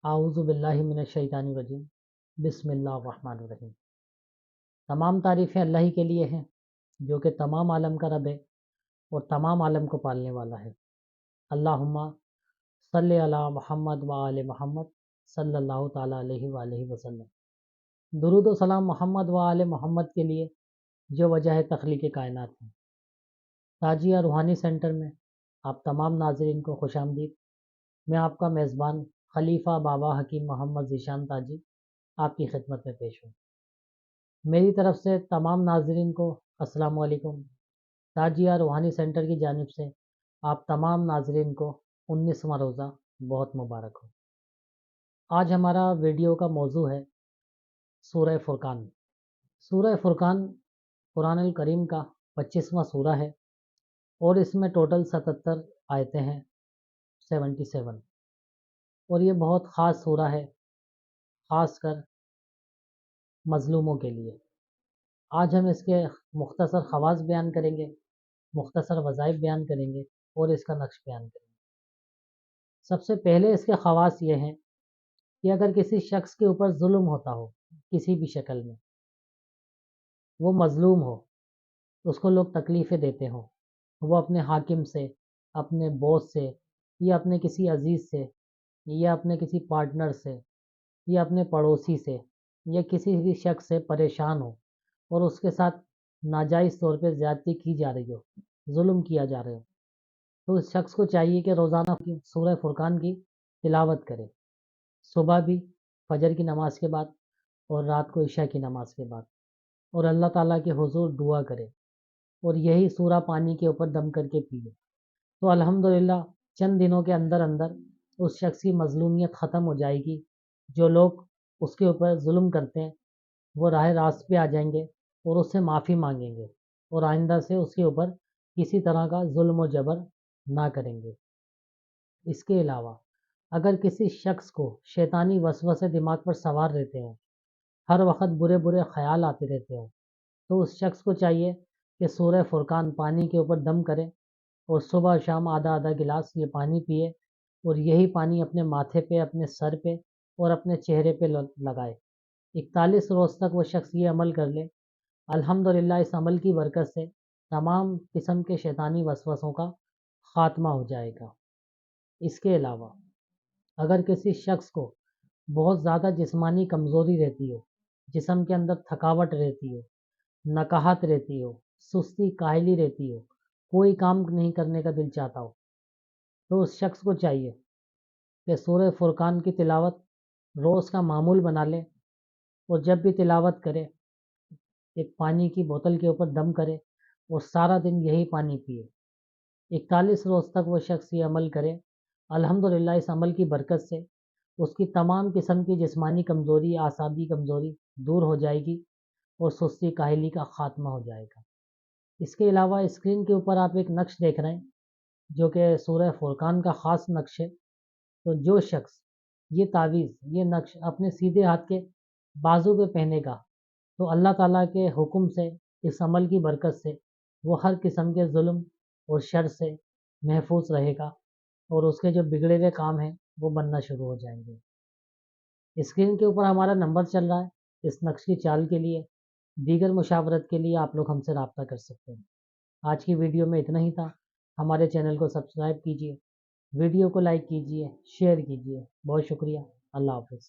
اعوذ باللہ من الشیطان الرجیم بسم اللہ الرحمن الرحیم۔ تمام تعریفیں اللہ ہی کے لیے ہیں جو کہ تمام عالم کا رب ہے اور تمام عالم کو پالنے والا ہے۔ اللہم صلی علی محمد و آل محمد صلی اللہ تعالیٰ علیہ وآلہ وسلم۔ درود و سلام محمد و آل محمد کے لیے جو وجہ تخلیق کائنات ہیں۔ تاجیہ روحانی سینٹر میں آپ تمام ناظرین کو خوش آمدید۔ میں آپ کا میزبان خلیفہ بابا حکیم محمد ذیشان تاجی آپ کی خدمت میں پیش ہوں۔ میری طرف سے تمام ناظرین کو السلام علیکم۔ تاجیہ روحانی سینٹر کی جانب سے آپ تمام ناظرین کو 19واں روزہ بہت مبارک ہو۔ آج ہمارا ویڈیو کا موضوع ہے سورہ فرقان۔ سورہ فرقان قرآن الکریم کا 25واں سورہ ہے اور اس میں ٹوٹل 77 آیتیں ہیں، 77، اور یہ بہت خاص سورہ ہے، خاص کر مظلوموں کے لیے۔ آج ہم اس کے مختصر خواص بیان کریں گے، مختصر وظائف بیان کریں گے اور اس کا نقش بیان کریں گے۔ سب سے پہلے اس کے خواص یہ ہیں کہ اگر کسی شخص کے اوپر ظلم ہوتا ہو کسی بھی شکل میں، وہ مظلوم ہو، اس کو لوگ تکلیفیں دیتے ہوں، وہ اپنے حاکم سے، اپنے باس سے، یا اپنے کسی عزیز سے، یا اپنے کسی پارٹنر سے، یا اپنے پڑوسی سے، یا کسی بھی شخص سے پریشان ہو اور اس کے ساتھ ناجائز طور پہ زیادتی کی جا رہی ہو، ظلم کیا جا رہا ہو، تو اس شخص کو چاہیے کہ روزانہ سورہ فرقان کی تلاوت کرے، صبح بھی فجر کی نماز کے بعد اور رات کو عشاء کی نماز کے بعد، اور اللہ تعالیٰ کے حضور دعا کرے اور یہی سورہ پانی کے اوپر دم کر کے پیے، تو الحمدللہ چند دنوں کے اندر اندر اس شخص کی مظلومیت ختم ہو جائے گی۔ جو لوگ اس کے اوپر ظلم کرتے ہیں وہ راہ راست پہ آ جائیں گے اور اس سے معافی مانگیں گے اور آئندہ سے اس کے اوپر کسی طرح کا ظلم و جبر نہ کریں گے۔ اس کے علاوہ اگر کسی شخص کو شیطانی وسوسے دماغ پر سوار رہتے ہوں، ہر وقت برے برے خیال آتے رہتے ہوں، تو اس شخص کو چاہیے کہ سورہ فرقان پانی کے اوپر دم کرے اور صبح شام آدھا آدھا گلاس یہ پانی پیے اور یہی پانی اپنے ماتھے پہ، اپنے سر پہ اور اپنے چہرے پہ لگائے۔ 41 روز تک وہ شخص یہ عمل کر لے، الحمدللہ اس عمل کی برکت سے تمام قسم کے شیطانی وسوسوں کا خاتمہ ہو جائے گا۔ اس کے علاوہ اگر کسی شخص کو بہت زیادہ جسمانی کمزوری رہتی ہو، جسم کے اندر تھکاوٹ رہتی ہو، نکاہت رہتی ہو، سستی کاہلی رہتی ہو، کوئی کام نہیں کرنے کا دل چاہتا ہو، تو اس شخص کو چاہیے کہ سورہ فرقان کی تلاوت روز کا معمول بنا لے اور جب بھی تلاوت کرے ایک پانی کی بوتل کے اوپر دم کرے اور سارا دن یہی پانی پیے۔ 41 روز تک وہ شخص یہ عمل کرے، الحمدللہ اس عمل کی برکت سے اس کی تمام قسم کی جسمانی کمزوری، اعصابی کمزوری دور ہو جائے گی اور سستی کاہلی کا خاتمہ ہو جائے گا۔ اس کے علاوہ اسکرین کے اوپر آپ ایک نقش دیکھ رہے ہیں جو کہ سورہ فرقان کا خاص نقش ہے، تو جو شخص یہ تعویذ، یہ نقش اپنے سیدھے ہاتھ کے بازو پہ پہنے گا تو اللہ تعالیٰ کے حکم سے، اس عمل کی برکت سے وہ ہر قسم کے ظلم اور شر سے محفوظ رہے گا اور اس کے جو بگڑے ہوئے کام ہیں وہ بننا شروع ہو جائیں گے۔ اسکرین کے اوپر ہمارا نمبر چل رہا ہے، اس نقش کی چال کے لیے، دیگر مشاورت کے لیے آپ لوگ ہم سے رابطہ کر سکتے ہیں۔ آج کی ویڈیو میں اتنا ہی تھا۔ ہمارے چینل کو سبسکرائب کیجیے، ویڈیو کو لائک کیجیے، شیئر کیجیے۔ بہت شکریہ، اللہ حافظ۔